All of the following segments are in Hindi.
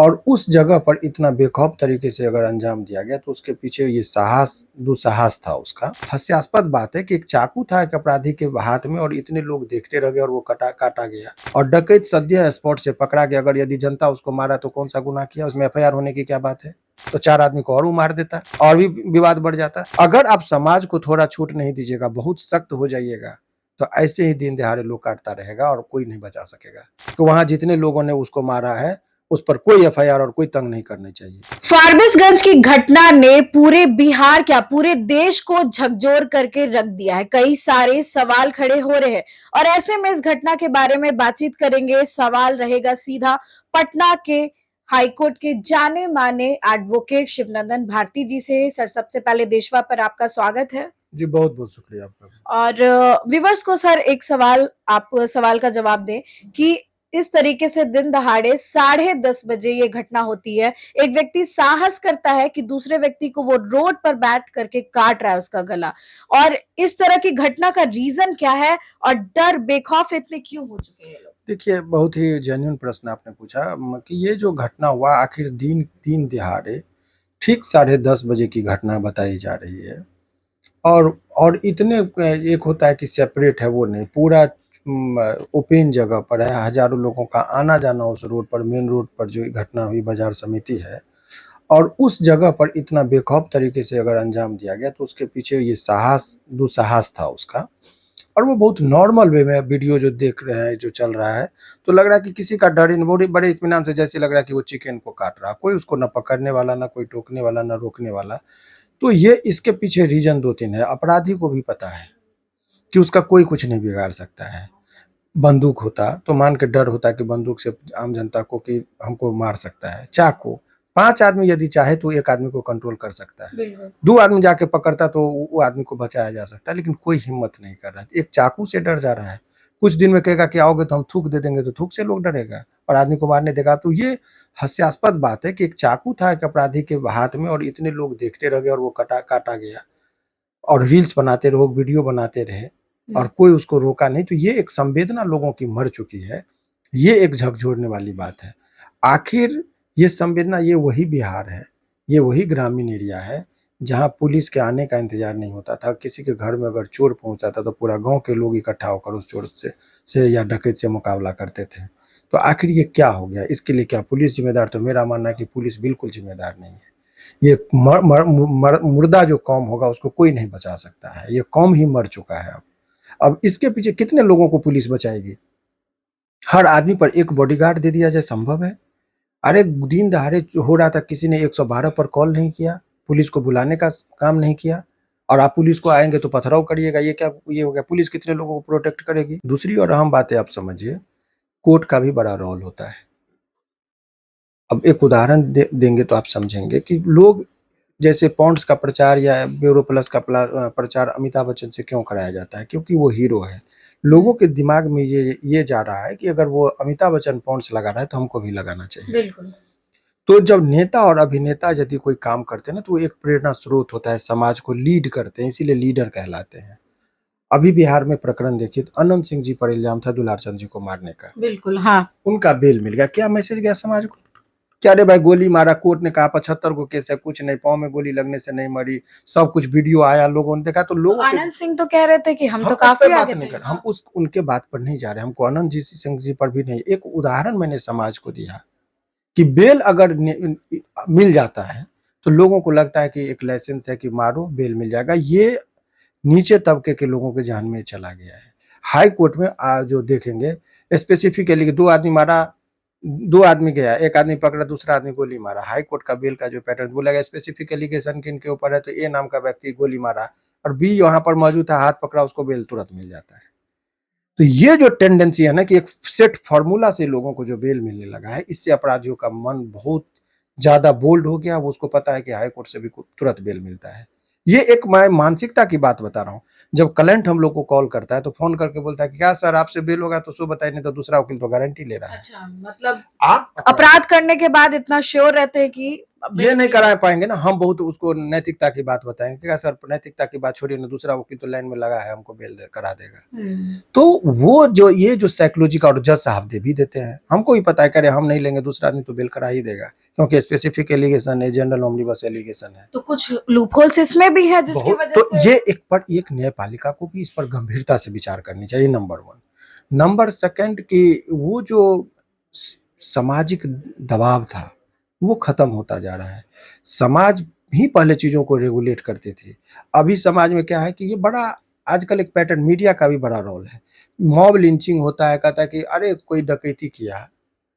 और उस जगह पर इतना बेखौफ तरीके से अगर अंजाम दिया गया तो उसके पीछे ये साहस दुस्साहस था उसका। हास्यास्पद बात है कि एक चाकू था एक अपराधी के हाथ में और इतने लोग देखते रह गए और वो काटा गया और डकैत सद्य स्पॉट से पकड़ा गया। अगर यदि जनता उसको मारा तो कौन सा गुनाह किया, उसमें एफआईआर होने की क्या बात है? तो 4 आदमी को और वो मार देता और भी विवाद बढ़ जाता। अगर आप समाज को थोड़ा छूट नहीं दीजिएगा, बहुत सख्त हो जाइएगा, तो ऐसे ही दिन दहाड़े लोग काटता रहेगा और कोई नहीं बचा सकेगा। तो वहाँ जितने लोगों ने उसको मारा है उस पर कोई एफआईआर और कोई तंग नहीं करनी चाहिए। फारबिसगंज की घटना ने पूरे बिहार क्या पूरे देश को झकझोर करके रख दिया है। कई सारे सवाल खड़े हो रहे हैं और ऐसे में इस घटना के बारे में बातचीत करेंगे। सवाल रहेगा सीधा पटना के हाईकोर्ट के जाने माने एडवोकेट शिवनंदन भारती जी से। सर, सबसे पहले देशवा पर आपका स्वागत है। जी बहुत बहुत शुक्रिया आपका। और व्यूवर्स को सर एक सवाल, आप सवाल का जवाब दें कि इस तरीके से दिन दहाड़े 10:30 बजे ये घटना होती है। एक व्यक्ति साहस करता है कि दूसरे व्यक्ति को वो रोड पर बैठ करके काट रहा है उसका गला, और इस तरह की घटना का रीजन क्या है और डर बेखौफ इतने क्यों हो चुके हैं लोग? देखिए, बहुत ही जेन्युइन प्रश्न आपने पूछा कि ये जो घटना हुआ आखिर दिन दहाड़े ठीक 10:30 बजे की घटना बताई जा रही है। और इतने एक होता है कि सेपरेट है, वो नहीं, पूरा ओपन जगह पर है, हजारों लोगों का आना जाना उस रोड पर, मेन रोड पर जो घटना हुई बाजार समिति है, और उस जगह पर इतना बेखौफ तरीके से अगर अंजाम दिया गया तो उसके पीछे ये दुस्साहस था उसका। और वो बहुत नॉर्मल वे में वीडियो जो देख रहे हैं, जो चल रहा है, तो लग रहा है कि किसी का डर ही नहीं, बड़े बड़े इत्मीनान से जैसे लग रहा है कि वो चिकन को काट रहा, कोई उसको ना पकड़ने वाला, ना कोई टोकने वाला, ना रोकने वाला। तो ये इसके पीछे रीजन 2-3 है। अपराधी को भी पता है कि उसका कोई कुछ नहीं बिगाड़ सकता है। बंदूक होता तो मान के डर होता कि बंदूक से आम जनता को कि हमको मार सकता है। चाकू 5 आदमी यदि चाहे तो 1 आदमी को कंट्रोल कर सकता है। 2 आदमी जाके पकड़ता तो वो आदमी को बचाया जा सकता है, लेकिन कोई हिम्मत नहीं कर रहा है। एक चाकू से डर जा रहा है। कुछ दिन में कहेगा कि आओगे तो हम थूक दे देंगे, तो थूक से लोग डरेगा और आदमी को मारने देगा। तो ये हास्यास्पद बात है कि एक चाकू था एक अपराधी के हाथ में और इतने लोग देखते रह गए और वो काटा गया और रील्स बनाते रहो, वीडियो बनाते रहे और कोई उसको रोका नहीं। तो ये एक संवेदना लोगों की मर चुकी है। ये एक झकझोरने वाली बात है। आखिर ये संवेदना, ये वही बिहार है, ये वही ग्रामीण एरिया है जहाँ पुलिस के आने का इंतजार नहीं होता था। किसी के घर में अगर चोर पहुंचा था तो पूरा गांव के लोग इकट्ठा होकर उस चोर से या डकैत से मुकाबला करते थे। तो आखिर ये क्या हो गया? इसके लिए क्या पुलिस जिम्मेदार? तो मेरा मानना है कि पुलिस बिल्कुल जिम्मेदार नहीं है। ये मुर्दा जो कौम होगा उसको कोई नहीं बचा सकता है। ये कौम ही मर चुका है अब इसके पीछे कितने लोगों को पुलिस बचाएगी? हर आदमी पर एक बॉडीगार्ड दे दिया जाए, संभव है? अरे दिन दहाड़े हो रहा था, किसी ने 112 पर कॉल नहीं किया, पुलिस को बुलाने का काम नहीं किया, और आप पुलिस को आएंगे तो पथराव करिएगा। ये क्या, ये हो गया? पुलिस कितने लोगों को प्रोटेक्ट करेगी? दूसरी और अहम बात है, आप समझिए, कोर्ट का भी बड़ा रोल होता है। अब एक उदाहरण देंगे तो आप समझेंगे कि लोग जैसे पॉन्ड्स का प्रचार या ब्यूरो प्लस का प्रचार अमिताभ बच्चन से क्यों कराया जाता है? क्योंकि वो हीरो है। लोगों के दिमाग में ये जा रहा है कि अगर वो अमिताभ बच्चन पॉन्ड्स लगा रहा है तो हमको भी लगाना चाहिए। बिल्कुल। तो जब नेता और अभिनेता यदि कोई काम करते हैं ना, तो वो एक प्रेरणा स्रोत होता है, समाज को लीड करते हैं, इसीलिए लीडर कहलाते हैं। अभी बिहार में प्रकरण देखिए, तो अनंत सिंह जी पर इल्जाम था दुलार चंद जी को मारने का। बिल्कुल, हाँ। उनका बेल मिल गया। क्या मैसेज गया समाज को? क्या रे भाई, गोली मारा, कोर्ट ने कहा 75 को केस है, कुछ नहीं, पाँव में गोली लगने से नहीं मरी, सब कुछ वीडियो आया, लोगों ने देखा। तो लोगों के, आनंद सिंह तो कह रहे थे कि हम तो उस पे काफी बात आगे नहीं थे। कर, हम उस उनके बात पर नहीं जा रहे, हमको अनंत जी सिंह जी पर भी नहीं। एक उदाहरण मैंने समाज को दिया कि बेल अगर मिल जाता है तो लोगों को लगता है कि एक लाइसेंस है कि मारो बेल मिल जाएगा। ये नीचे तबके के लोगों के ध्यान में चला गया है। हाई कोर्ट में जो देखेंगे स्पेसिफिकली 2 आदमी मारा, 2 आदमी गया, 1 आदमी पकड़ा, दूसरा आदमी गोली मारा। हाई कोर्ट का बेल का जो पैटर्न बोला गया, स्पेसिफिक एलिगेशन किन के ऊपर है, तो ए नाम का व्यक्ति गोली मारा और बी वहां पर मौजूद था, हाथ पकड़ा, उसको बेल तुरंत मिल जाता है। तो ये जो टेंडेंसी है ना कि एक सेट फार्मूला से लोगों को जो बेल मिलने लगा है, इससे अपराधियों का मन बहुत ज्यादा बोल्ड हो गया। वो उसको पता है कि हाई कोर्ट से भी तुरंत बेल मिलता है। ये एक मैं मानसिकता की बात बता रहा हूँ। जब क्लाइंट हम लोग को कॉल करता है तो फोन करके बोलता है कि क्या सर आपसे बेल होगा, तो सो बताइए, नहीं तो दूसरा वकील तो गारंटी ले रहा है। अच्छा, मतलब आप अपराध करने के बाद इतना श्योर रहते हैं कि ये नहीं करा पाएंगे ना, हम बहुत उसको नैतिकता की बात बताएंगे, क्या सर नैतिकता की बात छोड़िए ना, दूसरा वकील तो लाइन में लगा है, हमको करा देगा। तो वो जो ये जो साइकोलॉजी का, और जज साहब दे भी देते हैं, हमको भी पता है, करे हम नहीं लेंगे, दूसरा आदमी तो बेल करा ही देगा, क्योंकि स्पेसिफिक एलिगेशन है, जनरल ऑमनिबस एलिगेशन है। तो कुछ लूपहोल्स इसमें भी है जिसकी वजह तो से ये एक न्यायपालिका को भी इस पर गंभीरता से विचार करनी चाहिए, नंबर 1। नंबर 2 कि वो जो सामाजिक दबाव था वो खत्म होता जा रहा है। समाज ही पहले चीजों को रेगुलेट करते थे। अभी समाज में क्या है कि ये बड़ा आजकल एक पैटर्न, मीडिया का भी बड़ा रोल है। मॉब लिंचिंग होता है, कहता है कि अरे कोई डकैती किया,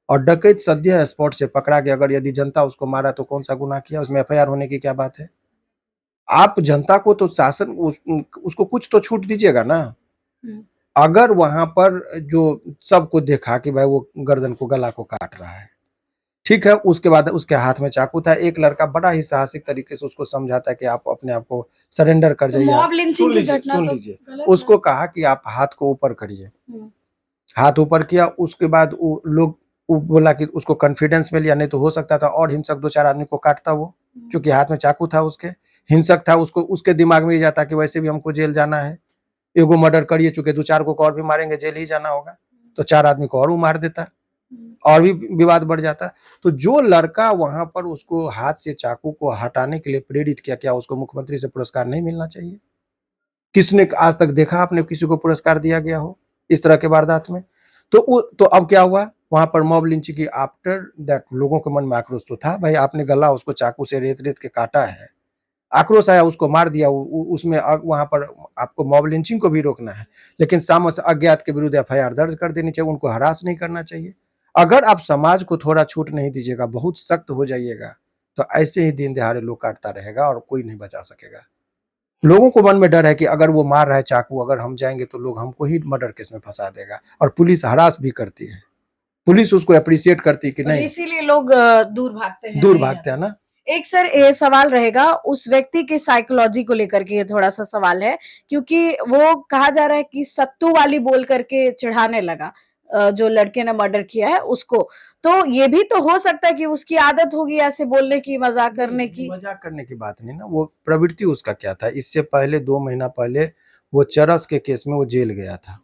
और डकैत सद्य स्पॉट से पकड़ा गया, अगर यदि जनता उसको मारा तो कौन सा गुनाह किया, उसमें एफआईआर होने की क्या बात है? आप जनता को तो शासन उसको कुछ तो छूट दीजिएगा ना। अगर वहां पर जो सबको देखा कि भाई वो गर्दन को, गला को काट रहा है, ठीक है, उसके बाद उसके हाथ में चाकू था, एक लड़का बड़ा ही साहसिक तरीके से उसको समझाता है कि आप अपने आप को सरेंडर कर जाइए। मॉब लिंचिंग की घटना सुन तो लीजिए, उसको कहा कि आप हाथ को ऊपर करिए, हाथ ऊपर किया, उसके बाद वो बोला कि उसको कॉन्फिडेंस मिल लिया, नहीं तो हो सकता था और हिंसक 2-4 आदमी को काटता वो, क्योंकि हाथ में चाकू था उसके, हिंसक था, उसको उसके दिमाग में ये जाता कि वैसे भी हमको जेल जाना है, एगो मर्डर करिए, चूंकि 2-4 को और भी मारेंगे, जेल ही जाना होगा, तो 4 आदमी को और वो मार देता, और भी विवाद बढ़ जाता। तो जो लड़का वहां पर उसको हाथ से चाकू को हटाने के लिए प्रेरित किया, क्या उसको मुख्यमंत्री से पुरस्कार नहीं मिलना चाहिए? किसने आज तक देखा आपने किसी को पुरस्कार दिया गया हो इस तरह के वारदात में? तो अब क्या हुआ वहां पर, मॉब लिंचिंग की आफ्टर दैट लोगों के मन में आक्रोश तो था, भाई आपने गला उसको चाकू से रेत रेत के काटा है, आक्रोश आया, उसको मार दिया, उसमें वहां पर आपको मॉब लिंचिंग को भी रोकना है, लेकिन सामस अज्ञात के विरुद्ध एफआईआर दर्ज कर देनी चाहिए, उनको हरास नहीं करना चाहिए। अगर आप समाज को थोड़ा छूट नहीं दीजिएगा, बहुत सख्त हो जाइएगा, तो ऐसे ही दिन दहाड़े लोग काटता रहेगा और कोई नहीं बचा सकेगा। लोगों को मन में डर है कि अगर वो मार रहा है चाकू, अगर हम जाएंगे तो लोग हमको ही मर्डर केस में फंसा देगा, और पुलिस हरास भी करती है, पुलिस उसको अप्रिशिएट करती है कि नहीं, इसीलिए लोग दूर भागते हैं ना। एक सर ये सवाल रहेगा उस व्यक्ति के साइकोलॉजी को लेकर के, ये थोड़ा सा सवाल है, क्योंकि वो कहा जा रहा है कि सत्तू वाली बोल करके चिढ़ाने लगा जो लड़के ने मर्डर किया है उसको, तो ये भी तो हो सकता है कि उसकी आदत होगी ऐसे बोलने की, मजाक करने की। मजाक करने की बात नहीं ना, वो प्रवृत्ति उसका क्या था, इससे पहले 2 महीना पहले वो चरस के केस में वो जेल गया था,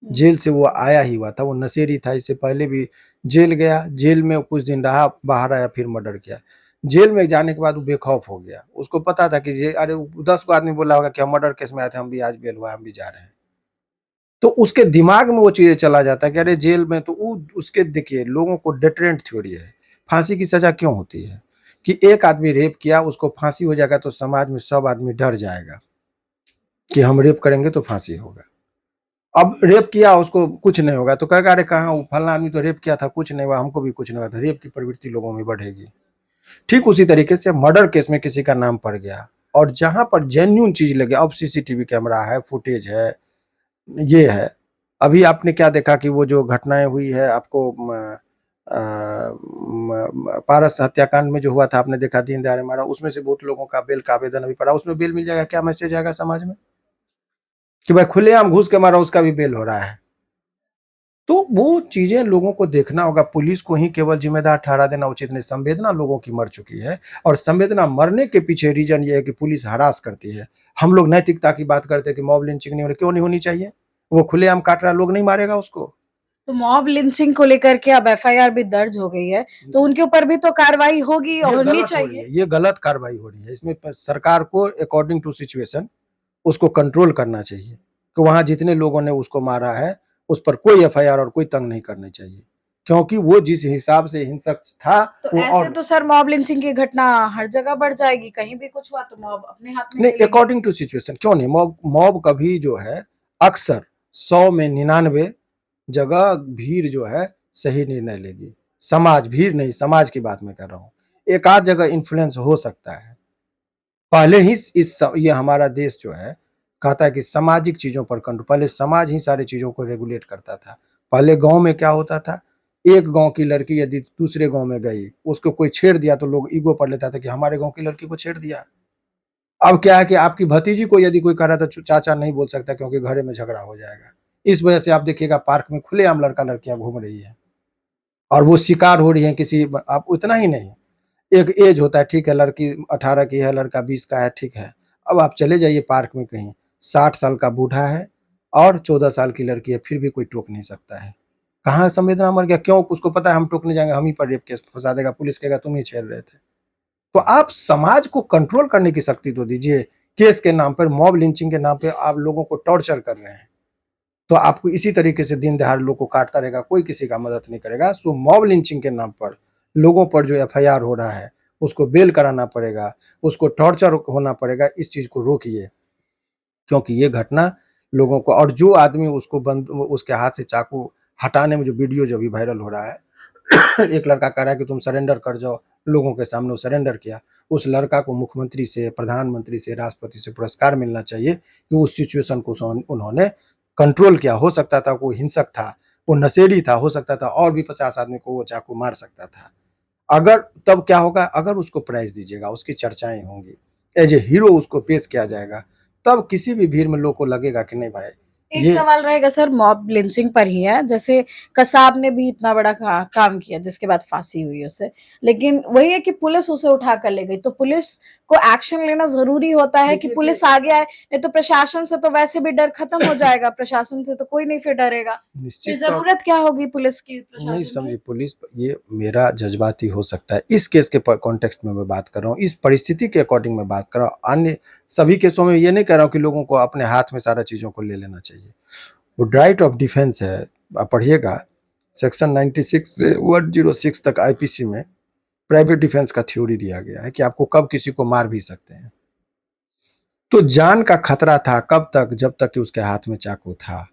जेल से वो आया ही हुआ था, वो नशेड़ी था, इससे पहले भी जेल गया, जेल में कुछ दिन रहा, बाहर आया, फिर मर्डर किया। जेल में जाने के बाद वो बेखौफ हो गया, उसको पता था कि ये अरे 10 को आदमी बोला होगा कि हम मर्डर केस में आए थे, हम भी आज बेल हुआ, हम भी जा रहे हैं, तो उसके दिमाग में वो चीजें चला जाता है कि अरे जेल में तो उसके, देखिए लोगों को डेटरेंट थ्योरी है, फांसी की सजा क्यों होती है कि एक आदमी रेप किया, उसको फांसी हो जाएगा तो समाज में सब आदमी डर जाएगा कि हम रेप करेंगे तो फांसी होगा। अब रेप किया, उसको कुछ नहीं होगा तो कहेगा अरे कहाँ, वो फलाना आदमी तो रेप किया था, कुछ नहीं हुआ, हमको भी कुछ नहीं हुआ, तो रेप की प्रवृत्ति लोगों में बढ़ेगी। ठीक उसी तरीके से मर्डर केस में किसी का नाम पड़ गया, और जहां पर जेन्यून चीज लगे, अब सीसीटीवी कैमरा है, फुटेज है, ये है। अभी आपने क्या देखा कि वो जो घटनाएं हुई है आपको पारस हत्याकांड में जो हुआ था, आपने देखा दिन दहाड़े मारा, उसमें से बहुत लोगों का बेल का आवेदन अभी पड़ा, उसमें बेल मिल जाएगा, क्या मैसेज आएगा समाज में कि भाई खुलेआम घूस के मारा, उसका भी बेल हो रहा है। तो वो चीजें लोगों को देखना होगा, पुलिस को ही केवल जिम्मेदार ठहरा देना उचित नहीं, संवेदना लोगों की मर चुकी है, और संवेदना मरने के पीछे रीजन ये है कि पुलिस हरास करती है। हम लोग नैतिकता की बात करते हैं कि मॉब लिंचिंग नहीं होनी, क्यों नहीं होनी चाहिए? वो खुलेआम काट रहा है, लोग नहीं मारेगा उसको? तो मॉब लिंचिंग को लेकर के अब एफआईआर भी दर्ज हो गई है, तो उनके ऊपर भी तो कार्रवाई होगी, होनी चाहिए। ये गलत कार्रवाई हो रही है, इसमें सरकार को अकॉर्डिंग टू सिचुएशन उसको कंट्रोल करना चाहिए कि वहां जितने लोगों ने उसको मारा है उस पर कोई एफआईआर और कोई तंग नहीं करनी चाहिए, क्योंकि वो जिस हिसाब से हिंसक था तो वो, ऐसे और तो सर मॉब लिंचिंग की घटना हर जगह बढ़ जाएगी, कहीं भी कुछ हुआ तो मॉब अपने हाथ में नहीं, ले लेगी। अकॉर्डिंग टू सिचुएशन क्यों नहीं, मॉब कभी जो है अक्सर 100 में 99 जगह भीड़ जो है सही निर्णय लेगी, समाज, भीड़ नहीं, समाज की बात मैं कर रहा हूँ, एक आध जगह इन्फ्लुएंस हो सकता है। पहले ही ये हमारा देश जो है कहता है कि सामाजिक चीजों पर कंट्रोल, पहले समाज ही सारी चीजों को रेगुलेट करता था। पहले गांव में क्या होता था, एक गांव की लड़की यदि दूसरे गांव में गई, उसको कोई छेड़ दिया तो लोग ईगो पर लेता था कि हमारे गांव की लड़की को छेड़ दिया। अब क्या है कि आपकी भतीजी को यदि कोई कह रहा था, चाचा नहीं बोल सकता क्योंकि घरे में झगड़ा हो जाएगा। इस वजह से आप देखिएगा पार्क में खुलेआम लड़का लड़कियां घूम रही है, और वो शिकार हो रही है किसी, आप उतना ही नहीं, एक एज होता है, ठीक है, लड़की 18 की है, लड़का 20 का है, ठीक है। अब आप चले जाइए पार्क में कहीं, 60 साल का बूढ़ा है और 14 साल की लड़की है, फिर भी कोई टोक नहीं सकता है। कहाँ संवेदना मर गया? क्यों? उसको पता है हम टोकने जाएँगे, हम ही पर रेप केस फँसा देगा, पुलिस कहेगा तुम ही छेड़ रहे थे। तो आप समाज को कंट्रोल करने की शक्ति तो दीजिए। केस के नाम पर, मॉब लिंचिंग के नाम पे आप लोगों को टॉर्चर कर रहे हैं। तो आपको इसी तरीके से दिन-दहाड़े लोग को काटता रहेगा, कोई किसी का मदद नहीं करेगा। सो मॉब लिंचिंग के नाम पर लोगों पर जो एफआईआर हो रहा है, उसको बेल कराना पड़ेगा, उसको टॉर्चर होना पड़ेगा, इस चीज़ को रोकिए। क्योंकि ये घटना लोगों को, और जो आदमी उसको उसके हाथ से चाकू हटाने में जो वीडियो जो अभी वायरल हो रहा है, एक लड़का कह रहा है कि तुम सरेंडर कर जाओ, लोगों के सामने वो सरेंडर किया। उस लड़का को मुख्यमंत्री से, प्रधानमंत्री से, राष्ट्रपति से पुरस्कार मिलना चाहिए कि उस सिचुएशन को उन्होंने कंट्रोल किया। हो सकता था वो हिंसक था, वो नशेड़ी था, हो सकता था और भी 50 आदमी को वो चाकू मार सकता था। अगर तब क्या होगा? अगर उसको प्राइज़ दीजिएगा, उसकी चर्चाएँ होंगी, एज़ ए हीरो उसको पेश किया जाएगा, तब किसी भी भीड़ में लोग को लगेगा कि नहीं भाई एक ये। सवाल रहेगा सर मॉब लिंचिंग पर ही है, जैसे कसाब ने भी इतना बड़ा काम किया जिसके बाद फांसी हुई उसे। लेकिन वही है कि पुलिस उसे उठा कर ले गई, तो पुलिस को एक्शन लेना ज़रूरी होता है कि देखिए पुलिस आगे आए, नहीं तो प्रशासन से तो वैसे भी डर खत्म हो जाएगा, प्रशासन से तो कोई नहीं फिर डरेगा। फिर निश्चित तौर ज़रूरत क्या होगी पुलिस की, नहीं प्रशासन की? समझी पुलिस, ये मेरा जज़्बाती हो सकता है। इस केस के प कॉन्टेक्स्ट में मैं बात कर रहा हूँ, इस परिस्थिति के अकॉर्डिंग मैं बात कर रहा हूँ। अन्य सभी केसों में ये नहीं कह रहा हूँ कि लोगों को अपने हाथ में सारा चीज़ों को ले लेना चाहिए। वो राइट ऑफ डिफेंस है, आप पढ़िएगा सेक्शन 96 से 106 तक आईपीसी में प्राइवेट डिफेंस का थ्योरी दिया गया है कि आपको कब किसी को मार भी सकते हैं। तो जान का खतरा था कब तक? जब तक कि उसके हाथ में चाकू था।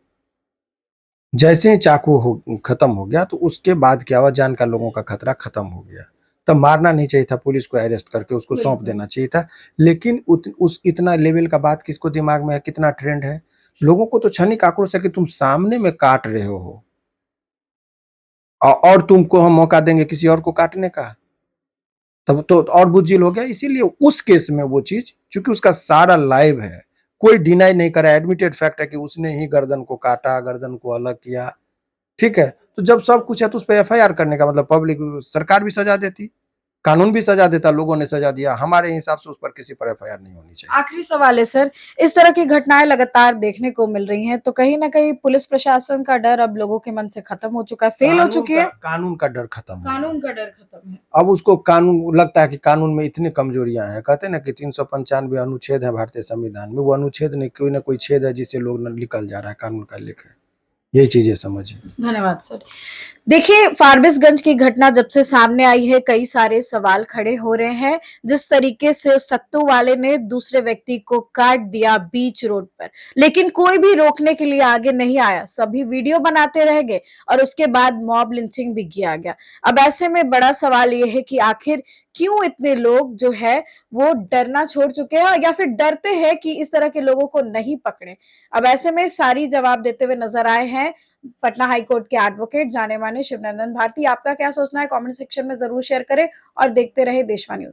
जैसे ही चाकू खत्म हो गया तो उसके बाद क्या हुआ, जान का लोगों का खतरा खत्म हो गया। तब मारना नहीं चाहिए था, पुलिस को अरेस्ट करके उसको सौंप बिल्कुल। देना चाहिए था। लेकिन उस इतना लेवल का बात किसको दिमाग में है, कितना ट्रेंड है? लोगों को तो क्षणिक आक्रोश है कि तुम सामने में काट रहे हो और तुमको हम मौका देंगे किसी और को काटने का। तब तो और बुज़दिल हो गया। इसीलिए उस केस में वो चीज़, चूँकि उसका सारा लाइव है, कोई डिनाई नहीं कर रहा है, एडमिटेड फैक्ट है कि उसने ही गर्दन को काटा, गर्दन को अलग किया, ठीक है? तो जब सब कुछ है तो उस पे एफआईआर करने का मतलब पब्लिक, सरकार भी सज़ा देती, कानून भी सज़ा देता, लोगों ने सज़ा दिया। हमारे हिसाब से उस पर किसी पर एफआईआर नहीं होनी चाहिए। आखिरी सवाल है सर, इस तरह की घटनाएँ लगातार देखने को मिल रही हैं, तो कहीं न कहीं पुलिस प्रशासन का डर अब लोगों के मन से खत्म हो चुका है, फ़ेल हो चुकी है? कानून का डर खत्म हो गया। कानून का डर खत्म है। अब उसको कानून लगता है कि कानून में इतनी कमज़ोरियाँ हैं, कहते हैं ना कि 395 अनुच्छेद हैं भारतीय संविधान में, वो अनुच्छेद नहीं, कोई ना कोई छेद है जिससे लोग न निकल जा रहा है कानून का लेकर। यही चीज़ें समझिए। धन्यवाद सर। देखिए, फारबिसगंज की घटना जब से सामने आई है, कई सारे सवाल खड़े हो रहे हैं। जिस तरीके से उस सत्तू वाले ने दूसरे व्यक्ति को काट दिया बीच रोड पर, लेकिन कोई भी रोकने के लिए आगे नहीं आया। सभी वीडियो बनाते रह गए और उसके बाद मॉब लिंचिंग भी किया गया। अब ऐसे में बड़ा सवाल ये है कि आखिर क्यों इतने लोग जो है वो डरना छोड़ चुके हैं या फिर डरते हैं कि इस तरह के लोगों को नहीं पकड़ें। अब ऐसे में सारी जवाब देते हुए नज़र आए हैं पटना हाईकोर्ट के एडवोकेट जाने माने शिवनंदन भारती। आपका क्या सोचना है कमेंट सेक्शन में जरूर शेयर करें और देखते रहे देशवा न्यूज।